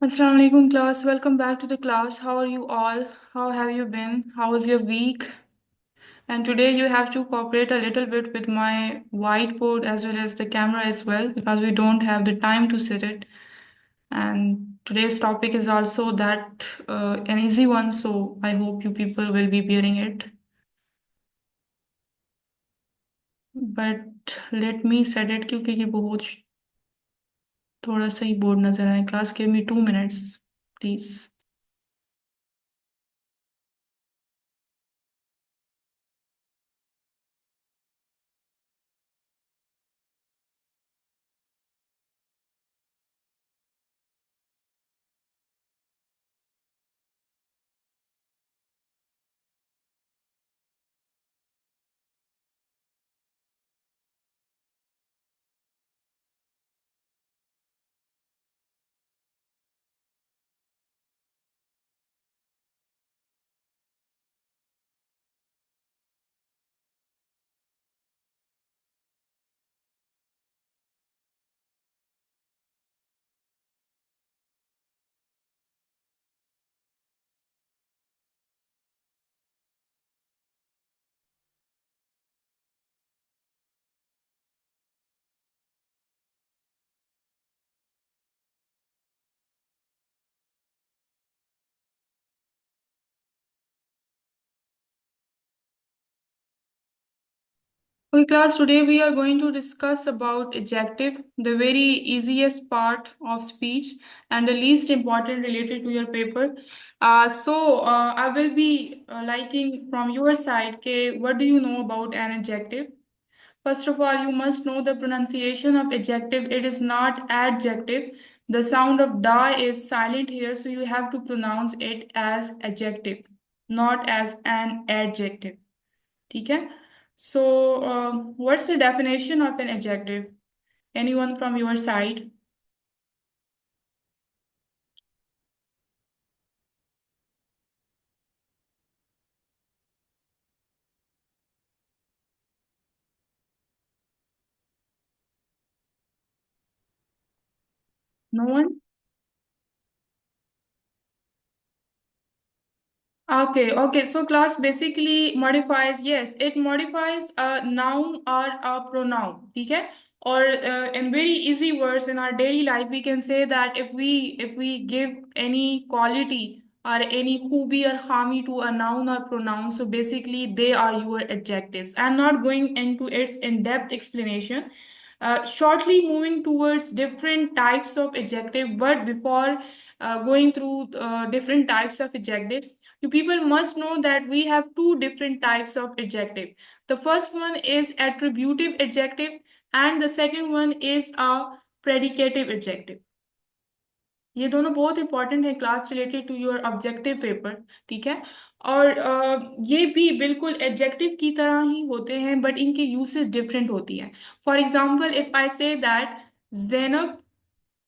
Assalamu alaikum class. Welcome back to the class. How are you all? How have you been? How was your week? And today you have to cooperate a little bit with my whiteboard as well as the camera as well because we don't have the time to sit it. And today's topic is also that an easy one, so I hope you people will be bearing it. But let me set it क्योंकि ये बहुत थोड़ा सा ही board नजर आए. Class, give me 2 minutes, please. Okay, class, today we are going to discuss about adjective, the very easiest part of speech and the least important related to your paper. I will be liking from your side, okay, what do you know about an adjective? First of all, you must know the pronunciation of adjective. It is not adjective. The sound of da is silent here, so you have to pronounce it as adjective, not as an adjective. ठीक है? So, what's the definition of an adjective? Anyone from your side? No one? Okay. So class basically modifies, yes, it modifies a noun or a pronoun. ठीक है? Or in very easy words in our daily life, we can say that if we give any quality or any khubi or hami to a noun or pronoun, so basically they are your adjectives. I'm not going into its in-depth explanation. Shortly moving towards different types of adjective, but before going through different types of adjective, you people must know that we have two different types of adjective. The first one is attributive adjective and the second one is a predicative adjective. ये दोनों बहुत important है class related to your objective paper. ठीक है? और ये भी बिल्कुल एडजेक्टिव की तरह ही होते हैं बट इनकी यूसेज डिफरेंट होती है. For example if I say that Zainab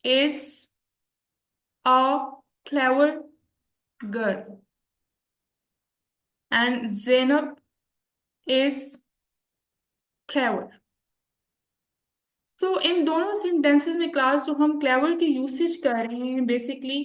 is a clever girl and Zainab is clever. तो इन दोनों सेंटेंसेस में क्लास जो हम क्लेवर की यूसेज कर रहे हैं basically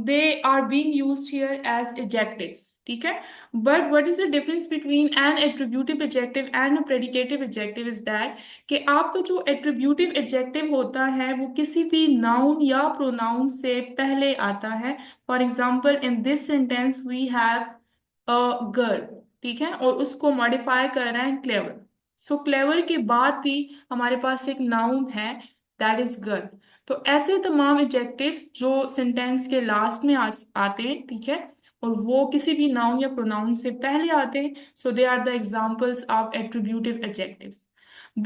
they are being used here as adjectives. ठीक है? But what is the difference between an attributive adjective and a predicative adjective is that कि आपका जो एट्रीब्यूटिव एडजेक्टिव होता है वो किसी भी नाउन या प्रोनाउन से पहले आता है. For example in this sentence we have a girl. ठीक है? और उसको मॉडिफाई कर रहे हैं क्लेवर. सो क्लेवर के बाद भी हमारे पास एक नाउन है दैट इज गर्ल. तो ऐसे तमाम एडजेक्टिव्स जो सेंटेंस के लास्ट में आते हैं. ठीक है? और वो किसी भी नाउन या प्रोनाउन से पहले आते हैं. So they are the examples of attributive adjectives.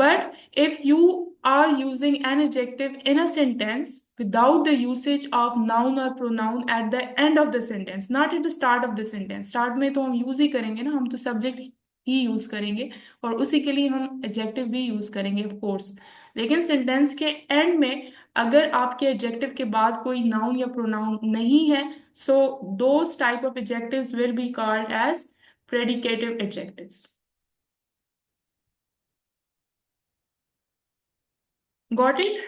But if you are using an adjective in a sentence without the usage of noun or pronoun at the end of the sentence, not at the start of the sentence. Start में तो हम use ही करेंगे ना, हम तो subject ही use करेंगे और उसी के लिए हम adjective भी use करेंगे of course. लेकिन sentence के end में अगर आपके adjective के बाद कोई noun या pronoun नहीं है, so those type of adjectives will be called as predicative adjectives. Got it?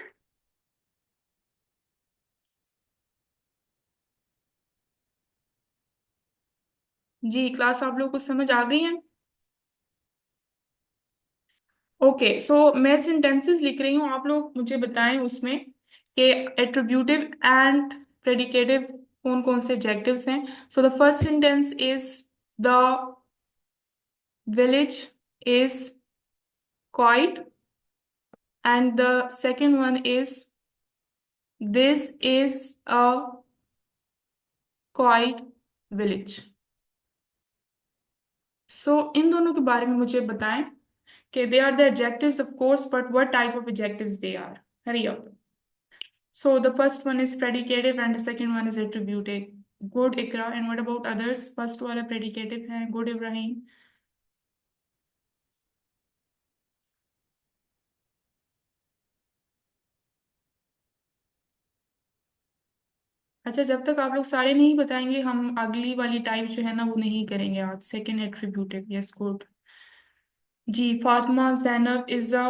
जी क्लास आप लोग को समझ आ गई है? ओके, सो मैं सेंटेंसेस लिख रही हूँ, आप लोग मुझे बताएं उसमें कि एट्रीब्यूटिव एंड प्रेडिकेटिव कौन कौन से एडजेक्टिव्स हैं। So the first sentence is the village is quiet, and the second one is this is a quiet village. So इन दोनों के बारे में मुझे बताएं कि they are the adjectives of course, but what type of adjectives they are. Hurry up. So the first one is predicative and the second one is attributive. Good Ikra, and what about others? First वाला predicative है good Ibrahim. अच्छा, जब तक आप लोग सारे नहीं बताएंगे हम अगली वाली टाइप जो है ना वो नहीं करेंगे आज। Second attributive, yes good. जी Fatima Zainab Iza,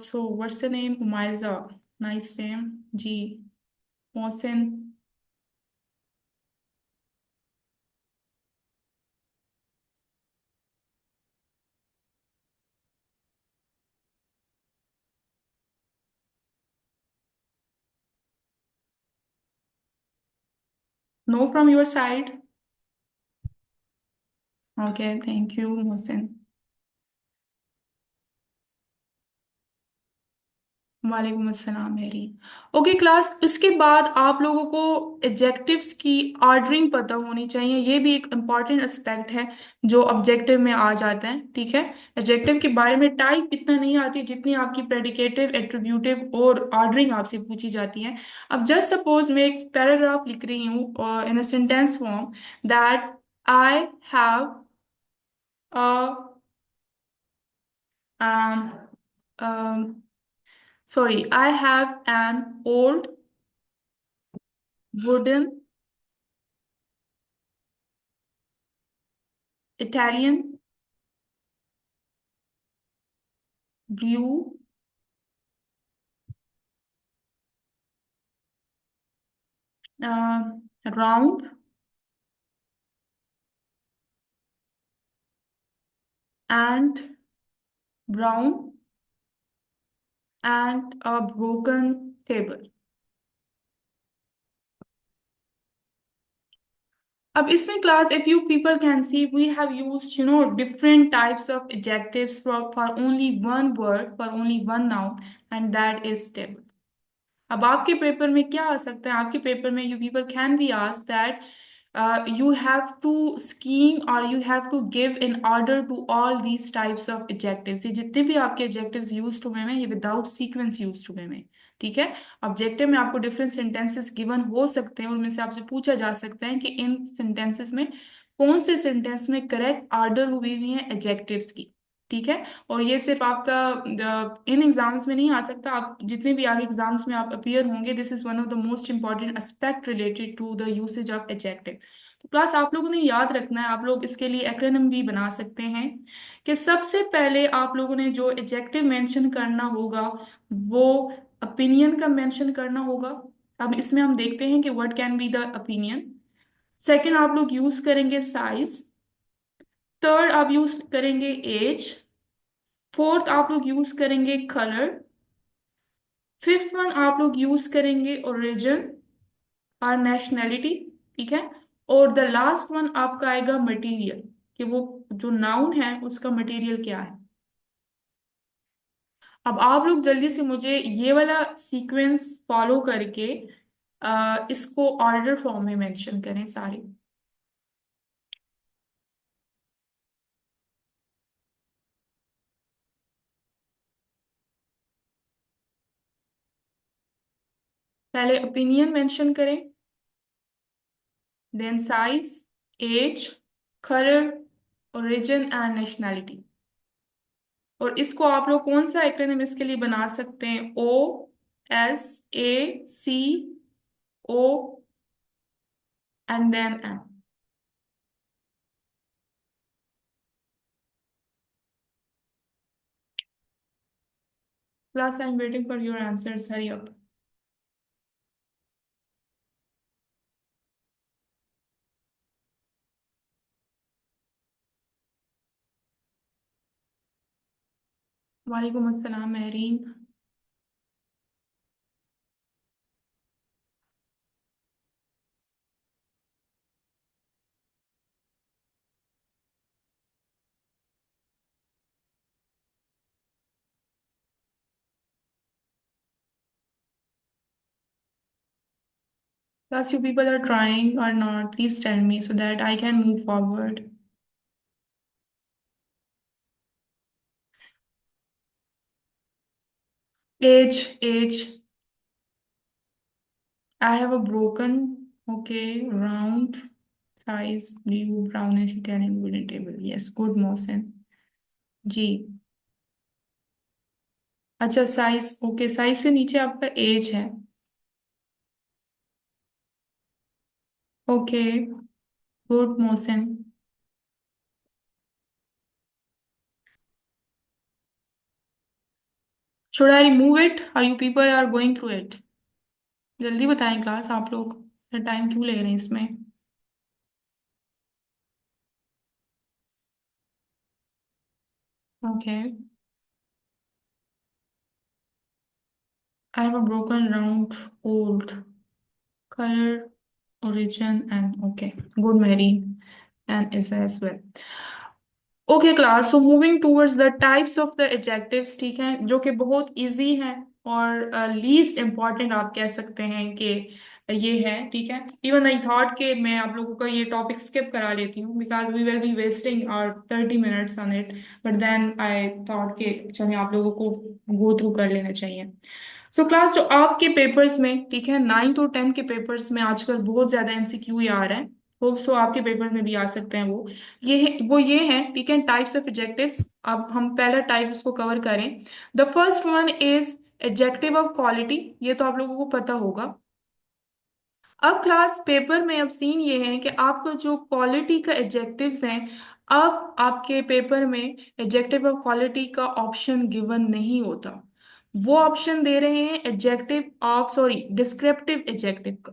so what's the name, Umaiza, nice name. जी Mohsin. No from your side. Okay thank you Mohsin. वालेकुम अस्सलाम मेरी। ओके क्लास, उसके बाद आप लोगों को एडजेक्टिव्स की ऑर्डरिंग पता होनी चाहिए, ये भी एक इम्पॉर्टेंट एस्पेक्ट है जो ऑब्जेक्टिव में आ जाता है। ठीक है, एडजेक्टिव के बारे में टाइप इतना नहीं आती जितनी आपकी प्रेडिकेटिव, एट्रीब्यूटिव और ऑर्डरिंग आपसे पूछी जाती है। अब जस्ट सपोज मैं एक पैराग्राफ लिख रही हूँ in a sentence form that I have a sorry, I have an old wooden Italian blue round and brown and a broken table. अब इसमें class if you people can see we have used different types of adjectives for only one word, for only one noun, and that is table. अब आपके paper में क्या आ सकता है, आपके paper में you people can be ask that you have to scheme or you have to give in order to all these types of adjectives. ये जितने भी आपके adjectives used हुए हैं ये विदाउट सीक्वेंस यूज हुए हैं। ठीक है, ऑब्जेक्टिव में आपको डिफरेंट सेंटेंसेस गिवन हो सकते हैं, उनमें से आपसे पूछा जा सकता है कि इन सेंटेंसेस में कौन से सेंटेंस में करेक्ट ऑर्डर हुई हुई है एडजेक्टिव्स की। ठीक है, और ये सिर्फ आपका इन एग्जाम्स में नहीं आ सकता, आप जितने भी आगे एग्जाम्स में आप अपीयर होंगे, this is one of the most important aspect related to the usage of adjective. तो क्लास आप लोगों ने याद रखना है, आप लोग इसके लिए एक्रोनिम भी बना सकते हैं कि सबसे पहले आप लोगों ने जो एडजेक्टिव मेंशन करना होगा वो ओपिनियन का मेंशन करना होगा। अब इसमें हम देखते हैं कि what can be the opinion. Second आप लोग यूज करेंगे साइज। थर्ड आप यूज करेंगे एज। फोर्थ आप लोग यूज करेंगे कलर। फिफ्थ वन आप लोग यूज करेंगे ओरिजिन और नेशनैलिटी। ठीक है, और द लास्ट वन आपका आएगा मटेरियल, कि वो जो नाउन है उसका मटेरियल क्या है। अब आप लोग जल्दी से मुझे ये वाला सीक्वेंस फॉलो करके इसको ऑर्डर फॉर्म में मेंशन करें सारे। पहले ओपिनियन मेंशन करें, then size, age, colour, origin and nationality. और इसको आप लोग कौन सा एक्रोनिम इसके लिए बना सकते हैं, OSACO and then M। Class I am waiting for your answers, hurry up. वालेकुम अस्सलाम Mehreen. Plus, you people are trying or not? Please tell me so that I can move forward. Age. I have a broken, okay, round, size, blue, brownish, Italian wooden table. Yes, good Mohsin जी। अच्छा size, okay, size से नीचे आपका age है। Okay, good Mohsin. Should I remove it or you people are going through it? जल्दी बताएं class, आप लोग time क्यों ले रहे हैं इसमें? Okay, I have a broken round old color, origin, and okay, good Mary, and is as well. Okay class, so moving towards the types of the adjectives, ठीक है, जो कि बहुत इजी हैं और लीस्ट इम्पॉर्टेंट आप कह सकते हैं कि ये है, ठीक है। इवन आई थॉट कि मैं आप लोगों का ये टॉपिक स्किप करा लेती हूँ because we will be wasting और 30 minutes on it, but then I thought कि चलिए आप लोगों को गो थ्रू कर लेना चाहिए। सो क्लास, जो आपके पेपर्स में, ठीक है, 9 और 10 के पेपर्स में आजकल बहुत ज्यादा एमसीक्यू आ रहा है। होप सो आपके पेपर में भी आ सकते हैं वो। ये है, ठीक है, टाइप्स ऑफ एडजेक्टिव्स। अब हम पहला टाइप उसको कवर करें। The first one is adjective of quality. ये तो आप लोगों को पता होगा। अब क्लास पेपर में अब सीन ये है कि आपको जो क्वालिटी का एडजेक्टिव्स हैं, अब आपके पेपर में एडजेक्टिव ऑफ क्वालिटी का ऑप्शन गिवन नहीं होता। वो ऑप्शन दे रहे हैं adjective of, sorry, descriptive adjective का।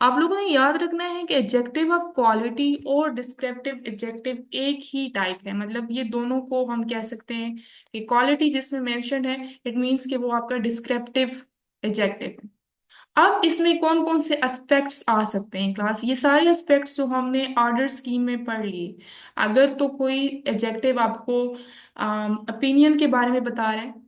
आप लोगों ने याद रखना है कि एडजेक्टिव ऑफ क्वालिटी और डिस्क्रिप्टिव एडजेक्टिव एक ही टाइप है। मतलब ये दोनों को हम कह सकते हैं कि क्वालिटी जिसमें मेंशन है, इट मीन्स कि वो आपका डिस्क्रिप्टिव एडजेक्टिव है। अब इसमें कौन कौन से एस्पेक्ट्स आ सकते हैं क्लास? ये सारे एस्पेक्ट्स जो हमने ऑर्डर स्कीम में पढ़ लिए। अगर तो कोई एडजेक्टिव आपको ओपिनियन के बारे में बता रहे हैं,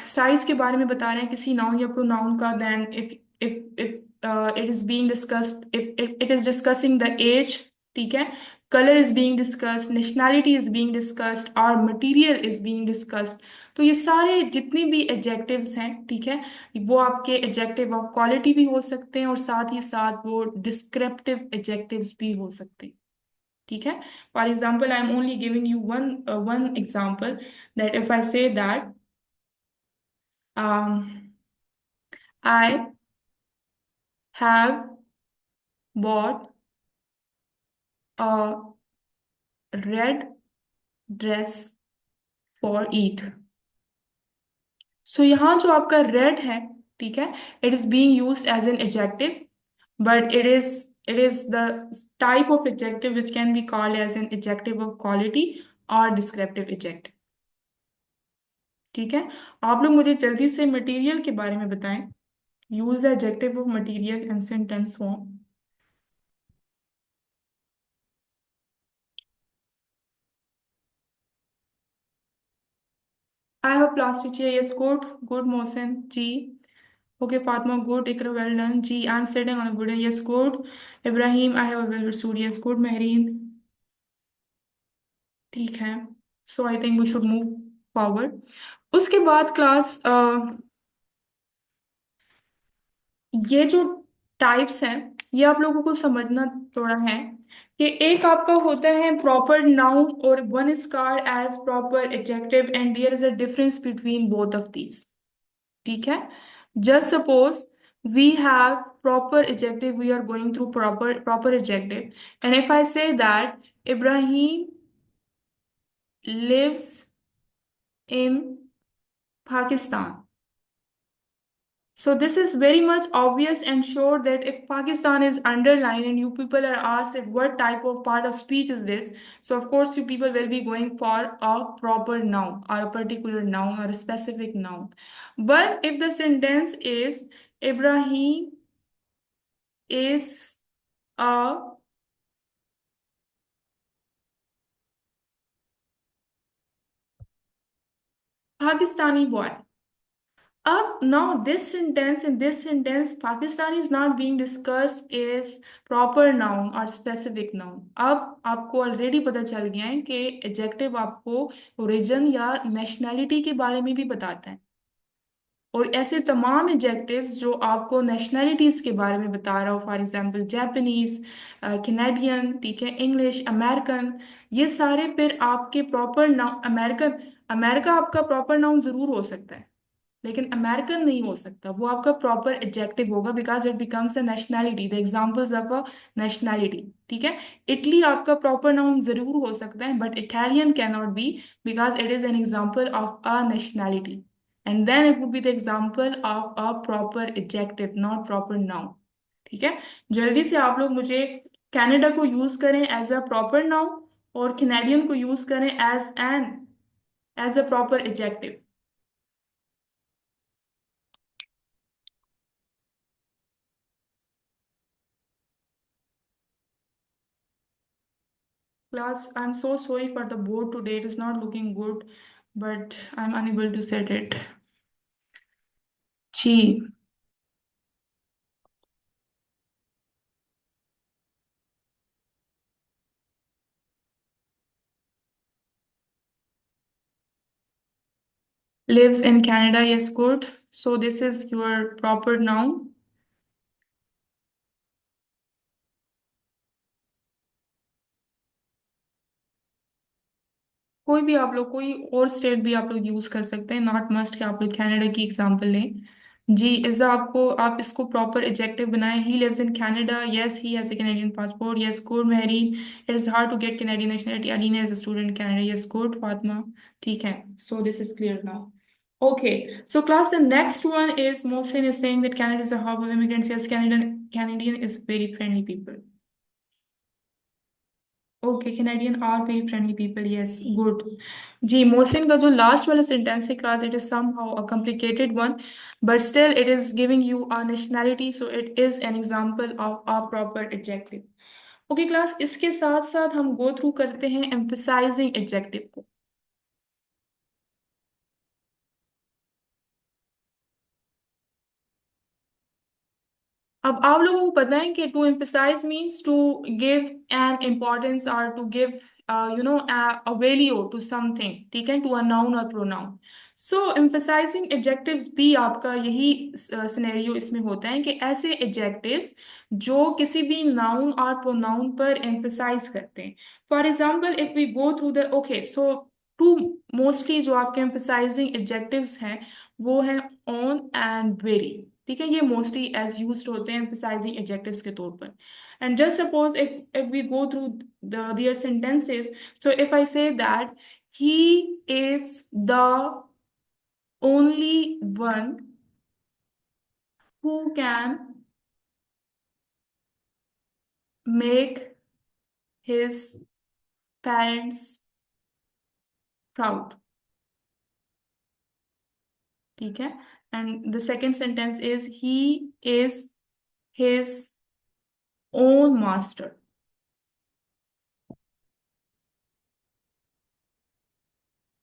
साइज के बारे में बता रहे हैं किसी नाउन या प्रोनाउन का, then if it is being discussed, if it is discussing the age, ठीक है, colour is being discussed, nationality is being discussed और मटेरियल इज बीइंग डिस्कस्ड। तो ये सारे जितनी भी एडजेक्टिव्स हैं, ठीक है, वो आपके एडजेक्टिव ऑफ क्वालिटी भी हो सकते हैं और साथ ही साथ वो डिस्क्रिप्टिव एडजेक्टिव्स भी हो सकते हैं, ठीक है। For example, I am only giving you one example, that if I say that Um, I have bought a red dress for Eid. So यहाँ जो आपका रेड है, ठीक है, it is being used as an adjective, but it is the type of adjective which can be called as an adjective of quality और descriptive adjective, ठीक है। आप लोग मुझे जल्दी से मटेरियल के बारे में बताएं। Use the adjective of material in sentence form. I have a plastic chair. Yes, good. Good, Mohsen. G. Okay, Fatma, good. Ikra, well done. G. I'm sitting on a wooden. Yes, good. Ibrahim, I have a velvet suit. Yes, good. Mehreen. ठीक है। So I think we should move forward. उसके बाद class, ये जो types हैं, ये आप लोगों को समझना थोड़ा है कि एक आपका होता है प्रॉपर नाउन और one is called as proper adjective and there is a difference between both of these, ठीक है। Just suppose we have proper adjective, we are going through proper adjective, and if I say that Ibrahim lives in Pakistan, So this is very much obvious and sure that if Pakistan is underlined and you people are asked if what type of part of speech is this, so of course you people will be going for a proper noun or a particular noun or a specific noun. But if the sentence is Ibrahim is a Pakistani boy. Up now, this sentence in this sentence, Pakistan is not being discussed is proper noun or specific noun. अब आपको already पता चल गया है कि adjective आपको origin या nationality के बारे में भी बताता है, और ऐसे तमाम एडजेक्टिव्स जो आपको नेशनैलिटीज के बारे में बता रहा हो, फॉर एग्जांपल जापानीज, कैनेडियन, ठीक है, इंग्लिश, अमेरिकन, ये सारे फिर आपके प्रॉपर नाउन, अमेरिकन, अमेरिका आपका प्रॉपर नाउन जरूर हो सकता है लेकिन अमेरिकन नहीं हो सकता, वो आपका प्रॉपर एडजेक्टिव होगा because it becomes a nationality, the examples of a nationality, ठीक है। इटली आपका प्रॉपर नाउन जरूर हो सकता है but Italian can not be because it is an example of a nationality, and then it would be the example of a proper adjective not proper noun, ठीक है। जल्दी से आप लोग मुझे कनाडा को यूज करें एज अ प्रॉपर नाउन और कैनेडियन को यूज करें as a proper adjective. Class, I'm so sorry for the board today. It is not looking good, but I'm unable to set it. Chi lives in Canada. Yes, good. So this is your proper noun. कोई भी आप लोग, कोई और state भी आप लोग use कर सकते हैं, नॉट मस्ट कि आप लोग कनाडा की एग्जांपल लें। जी इज़ा, आपको आप इसको प्रॉपर एडजेक्टिव बनाएं। He lives in Canada, yes he has a Canadian passport, yes good Mehreen, it is hard to get Canadian nationality, Alina is a student Canada, yes good Fatima, ठीक है। So this is clear now. Okay, so class, the next one is Mohsin is saying that Canada is a hub of immigrants. Yes, Canadian is very friendly people. Okay, Canadian are very friendly people, yes good. जी मोहसिन का जो last वाला sentence है class, it is somehow a complicated one but still it is giving you a nationality, so it is an example of a proper adjective. Okay class, इसके साथ साथ हम go through करते हैं एम्फसाइजिंग एडजेक्टिव को। अब आप लोगों को पता है कि to emphasize means to give an importance or to give a value to something, ठीक है, to a noun or pronoun. So emphasizing adjectives भी आपका यही सिनेरियो इसमें होता है कि ऐसे adjectives जो किसी भी नाउन और प्रोनाउन पर emphasize करते हैं। For example if we go through the, okay so to mostly जो आपके emphasizing adjectives हैं वो है on and very, ठीक है, ये मोस्टली एज यूज्ड होते हैं emphasizing adjectives के तौर पर। And just suppose if we go through their sentences, so if I say that he is the only one who can make his parents proud, ठीक है। And the second sentence is he is his own master।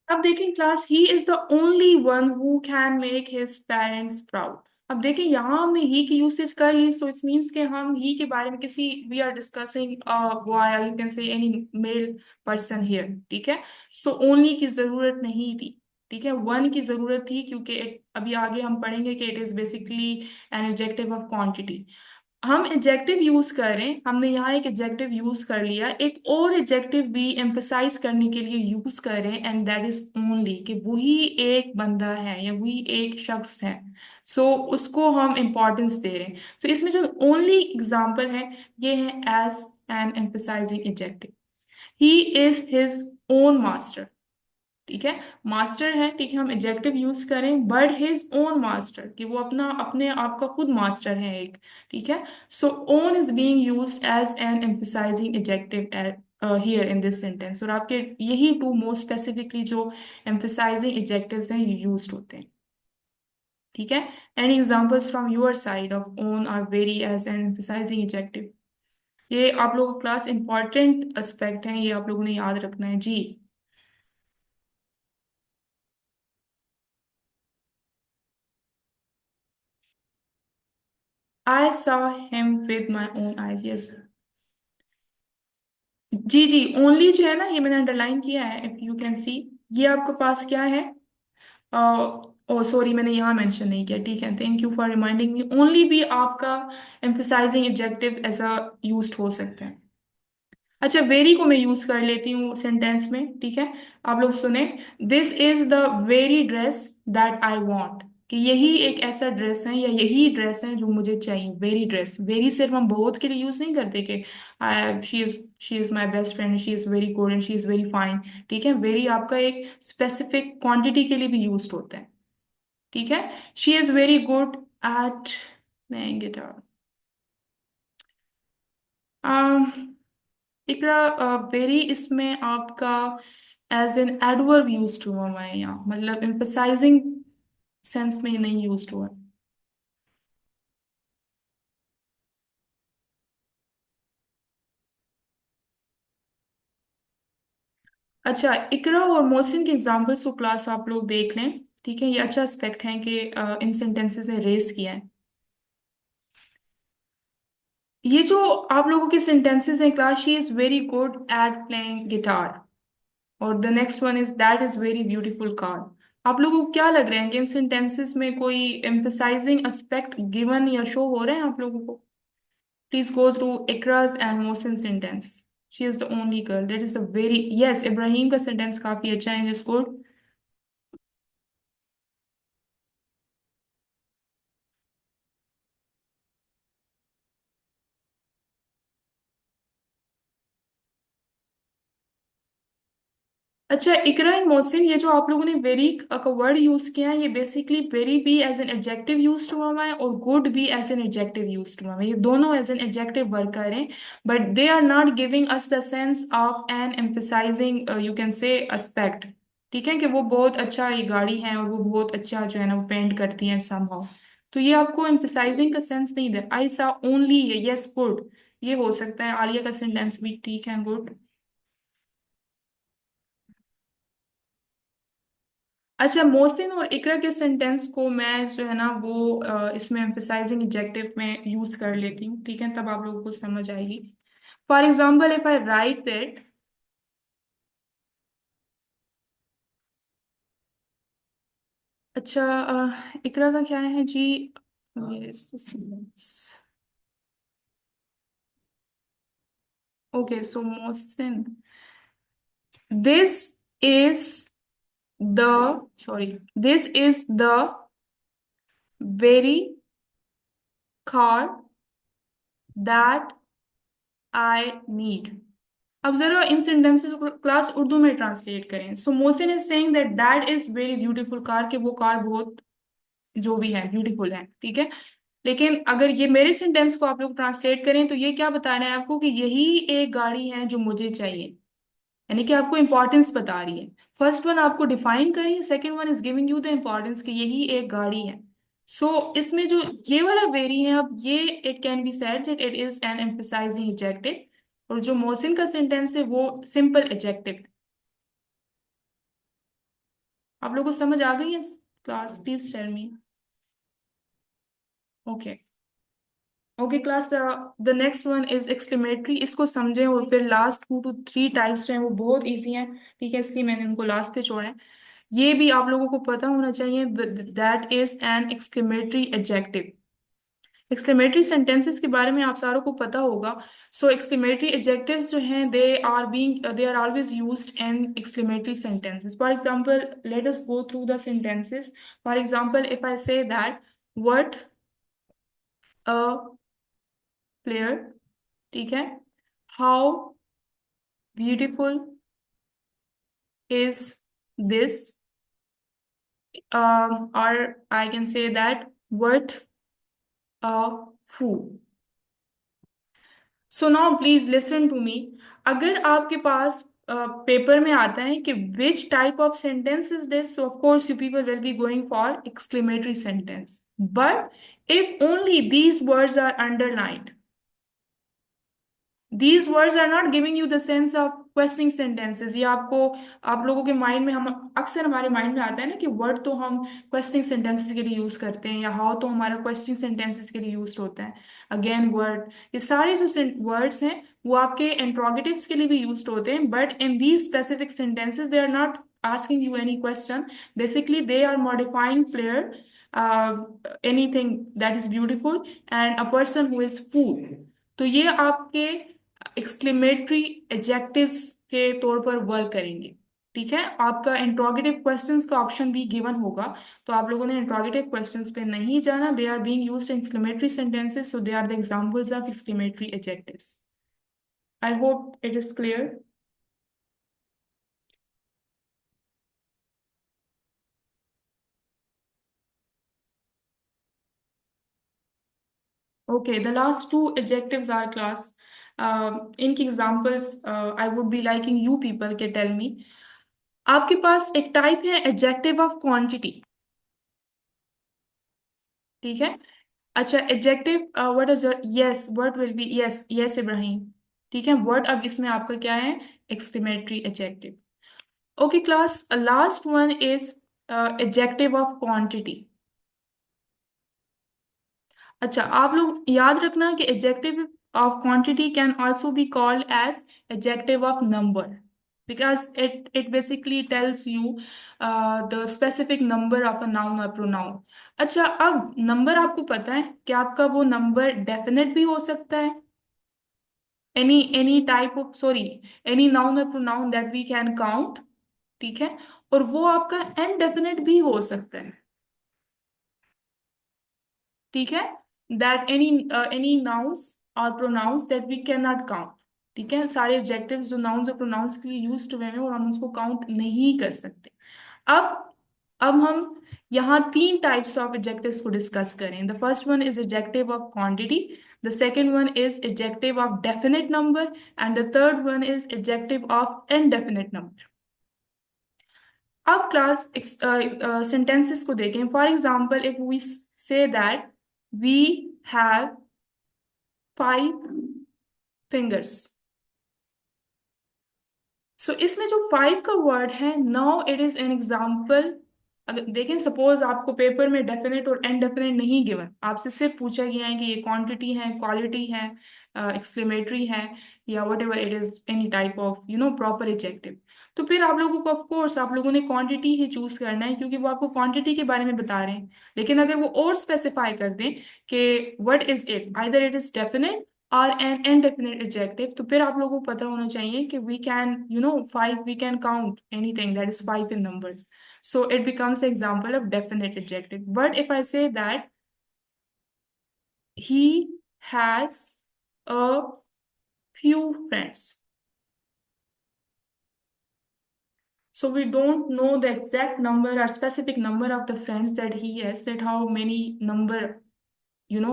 अब देखें class, he is the only one who can make his parents proud. अब देखें यहाँ हमने ही की usage कर ली, तो इट मीन्स कि हम ही के बारे में किसी, we are discussing boy, you can say any male person here, ठीक है। सो ओनली की जरूरत नहीं थी, ठीक है, वन की जरूरत थी क्योंकि अभी आगे हम पढ़ेंगे कि it is basically N adjective of quantity. हम एडजेक्टिव यूज करें, हमने यहाँ एक एडजेक्टिव यूज कर लिया, एक और एडजेक्टिव भी एम्फसाइज करने के लिए यूज करें एंड दैट इज ओनली, कि वही एक बंदा है या वही एक शख्स है, सो उसको हम इम्पोर्टेंस दे रहे हैं। सो इसमें जो ओनली एग्जाम्पल है ये है as an emphasizing adjective. He is his own master. ठीक है, मास्टर है, ठीक है, हम एडजेक्टिव यूज करें, बट हिज ओन मास्टर, कि वो अपना अपने आप का खुद मास्टर है एक, ठीक है। So own is being used as an emphasizing adjective here in this sentence, और आपके यही टू मोस्ट स्पेसिफिकली जो एम्फसाइजिंग एडजेक्टिव्स हैं ये यूज्ड होते हैं, ठीक है। Any examples from your side of own or very as an emphasizing adjective? ये आप लोगों का क्लास इंपॉर्टेंट एस्पेक्ट है, ये आप लोगों ने याद रखना है जी। I saw him with my own eyes. Yes. जी जी, ओनली जो है ना ये मैंने अंडरलाइन किया है, इफ यू कैन सी। ये आपके पास क्या है? ओ सॉरी, मैंने यहाँ मेंशन नहीं किया, ठीक है, thank you for reminding me. Only भी आपका emphasizing adjective as a used हो सकते हैं। अच्छा, वेरी को मैं यूज कर लेती हूँ सेंटेंस में, ठीक है। आप लोग सुने, this is the very dress that I want, कि यही एक ऐसा ड्रेस है या यही ड्रेस है जो मुझे चाहिए। वेरी ड्रेस, वेरी सिर्फ हम बहुत के लिए यूज नहीं करते कि she is my best friend, she is very good and she is very fine, ठीक है। वेरी आपका एक स्पेसिफिक क्वांटिटी के लिए भी यूज होता है, ठीक है। She is very good at playing guitar. Iqra, very इसमें आपका एज एन एडवर्ब यूज हुआ हुआ है यहाँ, मतलब एम्फसाइजिंग सेंस में ये नहीं यूज हुआ है। अच्छा, इकरा और मोहसिन के एग्जाम्पल्स को क्लास आप लोग देख लें, ठीक है। ये अच्छा एस्पेक्ट है कि इन सेंटेंसेस ने रेस किया है। ये जो आप लोगों के सेंटेंसेस हैं class, she is very good at playing guitar, और the next one is that is very beautiful car. आप लोगों को क्या लग रहा है कि इन सेंटेंसेस में कोई एम्फसाइजिंग एस्पेक्ट गिवन या शो हो रहे हैं आप लोगों को? Please go through Ikra's and Mohsin's sentence. She is the only girl. That is a very, yes, Ibrahim का sentence काफी अच्छा है, just good. अच्छा, इकरा एंड मोहसिन, ये जो आप लोगों ने वेरी का वर्ड यूज किया है, ये बेसिकली वेरी भी एज एन एडजेक्टिव यूज हुआ हुआ है और गुड भी एज एन एडजेक्टिव यूज हुआ हुआ है। ये दोनों एज एन एडजेक्टिव वर्क कर रहे हैं, but they are not giving us the sense of an emphasizing, you can say aspect, ठीक है, कि वो बहुत अच्छा ये गाड़ी है और वो बहुत अच्छा जो है ना वो पेंट करती है समहाउ। तो ये आपको एम्फसाइजिंग का सेंस नहीं दे। आई सा ओनली है, यस गुड, ये हो सकता है। आलिया का सेंटेंस भी ठीक है, गुड। अच्छा, मोहसिन और इकरा के सेंटेंस को मैं जो है ना वो इसमें एम्फसाइजिंग एडजेक्टिव में यूज कर लेती हूँ, ठीक है, तब आप लोगों को समझ आएगी। For example, if I write that, अच्छा, इकरा का क्या है जी? Okay, so Mohsin, this is the, sorry, this is the very car that I need. अब जरा इन सेंटेंसेस को क्लास उर्दू में ट्रांसलेट करें। So Mohsin is saying that that is very beautiful car, कि वो कार बहुत जो भी है ब्यूटीफुल है, ठीक है। लेकिन अगर ये मेरे सेंटेंस को आप लोग ट्रांसलेट करें तो ये क्या बता रहे हैं आपको, कि यही एक गाड़ी है जो मुझे चाहिए, यानी कि आपको इंपॉर्टेंस बता रही है। फर्स्ट वन आपको डिफाइन करी है, second one is giving you the importance, कि यही एक गाड़ी है। सो इसमें जो ये वाला वेरी है, अब ये it can be said that it is N emphasizing adjective, और जो मोहसिन का सेंटेंस है वो सिंपल एडजेक्टिव है। आप लोगों को समझ आ गई है class? Please tell me. Okay, okay class, the next one is exclamatory. इसको समझें, और फिर लास्ट 2 to 3 टाइप्स जो हैं वो बहुत इजी हैं, ठीक है, इसलिए मैंने उनको लास्ट पे छोड़ा है। ये भी आप लोगों को पता होना चाहिए, that is an exclamatory adjective. Exclamatory sentences के बारे में आप सारों को पता होगा। सो एक्सक्लेमेटरी एडजेक्टिव्स जो हैं they are always used in exclamatory sentences. For example, let us go through the sentences. For example, if I say that what a player, ठीक है, how beautiful is this, or I can say that what a fool. So now please listen to me. अगर आपके पास paper में आता है कि which type of sentence is this, so of course you people will be going for exclamatory sentence, but if only these words are underlined, these words are not giving you the sense of questioning sentences। ये आपको, आप लोगों के mind में, हम अक्सर हमारे mind में आता है ना कि वर्ड तो हम क्वेश्चनिंग सेंटेंसेस के लिए यूज करते हैं, या हाउ तो हमारा क्वेश्चनिंग सेंटेंसेस के लिए यूज होता है। अगेन वर्ड, ये सारे जो वर्ड्स हैं वो आपके इंट्रोगेटिव्स के लिए भी यूज होते हैं, but in these specific sentences they are not asking you any question। Basically they are modifying player, anything that is beautiful and a person who is fool। तो ये आपके एक्सक्लेमेटरी एडजेक्टिव्स के तौर पर वर्क करेंगे। ठीक है, आपका इंट्रोगेटिव क्वेश्चंस का ऑप्शन भी गिवन होगा, तो आप लोगों ने इंट्रोगेटिव क्वेश्चंस पे नहीं जाना। They are being used in exclamatory sentences, so they are the examples of exclamatory adjectives. I hope it is clear. Okay, the last two adjectives are class. इनकी examples I would be liking you people के tell me. आपके पास एक type है adjective of quantity. ठीक है, अच्छा adjective what is yes, what will be yes, yes Ibrahim. ठीक है, वर्ड अब इसमें आपका क्या है, exclamatory adjective. Okay class, last one is adjective of quantity. अच्छा, आप लोग याद रखना कि adjective of quantity can also be called as adjective of number, because it basically tells you the specific number of a noun or pronoun। अच्छा, अब number आपको पता है कि आपका वो नंबर डेफिनेट भी हो सकता है, any type of, sorry, any noun or pronoun that we can count. ठीक है, और वो आपका इनडेफिनेट भी हो सकता है। ठीक है, दैट एनी नाउन्स और pronouns that we can not count. ठीक है, सारे एडजेक्टिव्स जो नाउन्स और प्रोनाउंस के लिए यूज्ड हुए हैं और हम उसको काउंट नहीं कर सकते। अब अब हम यहाँ तीन टाइप्स ऑफ एडजेक्टिव्स को डिस्कस करें। The first one is adjective of quantity, the second one is adjective of definite number, and the third one is adjective of indefinite number. अब क्लास सेंटेंसेस को देखें। For example, if we say that we have 5 fingers। So इसमें जो 5 का word है, now it is an example. अगर देखें, suppose आपको पेपर में डेफिनेट और इनडेफिनेट नहीं गिवन, आपसे सिर्फ पूछा गया है कि ये क्वांटिटी है, क्वालिटी है, एक्सक्लेमेटरी है, या what ever it is any type of proper adjective. तो फिर आप लोगों को, ऑफ कोर्स आप लोगों ने क्वांटिटी ही चूज करना है, क्योंकि वो आपको क्वांटिटी के बारे में बता रहे हैं। लेकिन अगर वो और स्पेसिफाई कर दें कि what is it, either it is definite और एन indefinite adjective, तो फिर आप लोगों को पता होना चाहिए कि we can, 5, we can count anything that is 5 in number, so it becomes an example of definite adjective। But if I say that he has a few friends, so we don't know the exact number or specific number of the friends that he has, that how many number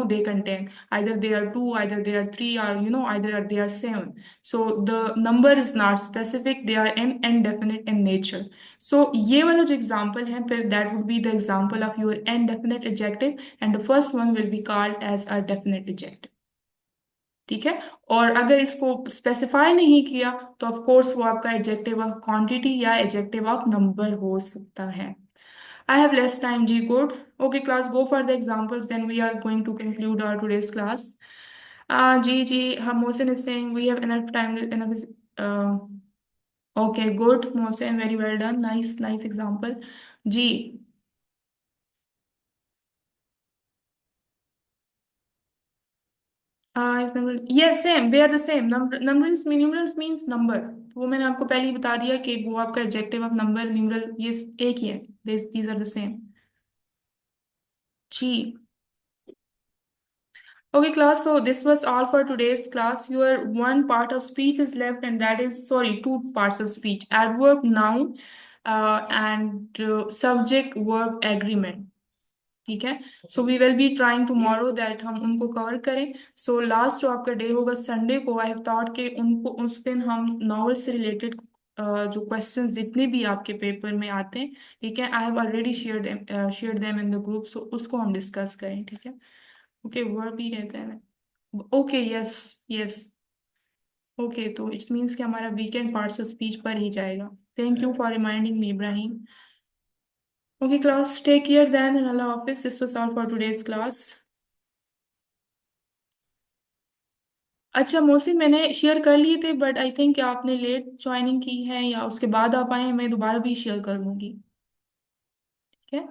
they contain, either they are 2, either they are 3, or either they are 7। So the number is not specific, they are indefinite in nature। So ये वाला जो example है, फिर that would be the example of your indefinite adjective, and the first one will be called as a definite adjective। ठीक है, और अगर इसको स्पेसिफाई नहीं किया तो ऑफ कोर्स वो आपका एडजेक्टिव ऑफ क्वांटिटी या एडजेक्टिव ऑफ नंबर हो सकता है। I have less time, G. Good. Okay, class, go for the examples. Then we are going to conclude our today's class. G, Mohsen is saying we have enough time. Enough is, okay, good, Mohsen, very well done. Nice, nice example. G, is number, yes, same. They are the same. Numerals means number. वो मैंने आपको पहले ही बता दिया कि वो आपका adjective of number, numeral, ये एक ही है. These are the same. G. Okay, class, so this was all for today's class. Your one part of speech is left, and that is, sorry, two parts of speech. Adverb, noun. And subject verb agreement. ठीक है। So we will be trying tomorrow that हम उनको cover करें। So last जो आपका day होगा Sunday को, I have thought कि उनको उस दिन हम नॉवेल से रिलेटेड जो क्वेश्चंस जितने भी आपके पेपर में आते हैं, ठीक है, I have already share them in the group, so उसको हम डिस्कस करें। ठीक है। ओके, वर्ब ही रहता है। Okay, yes yes. ओके, तो इट्स मीन्स कि हमारा वीकेंड पार्ट्स ऑफ स्पीच पर ही जाएगा। Thank you for reminding me, Ibrahim. Okay, class, take care then. Allah Hafiz. This was all for today's class. अच्छा मोहसिन, मैंने शेयर कर लिए थे, बट आई थिंक आपने लेट ज्वाइनिंग की है या उसके बाद आप आए हैं, मैं दोबारा भी शेयर कर लूँगी। ठीक है।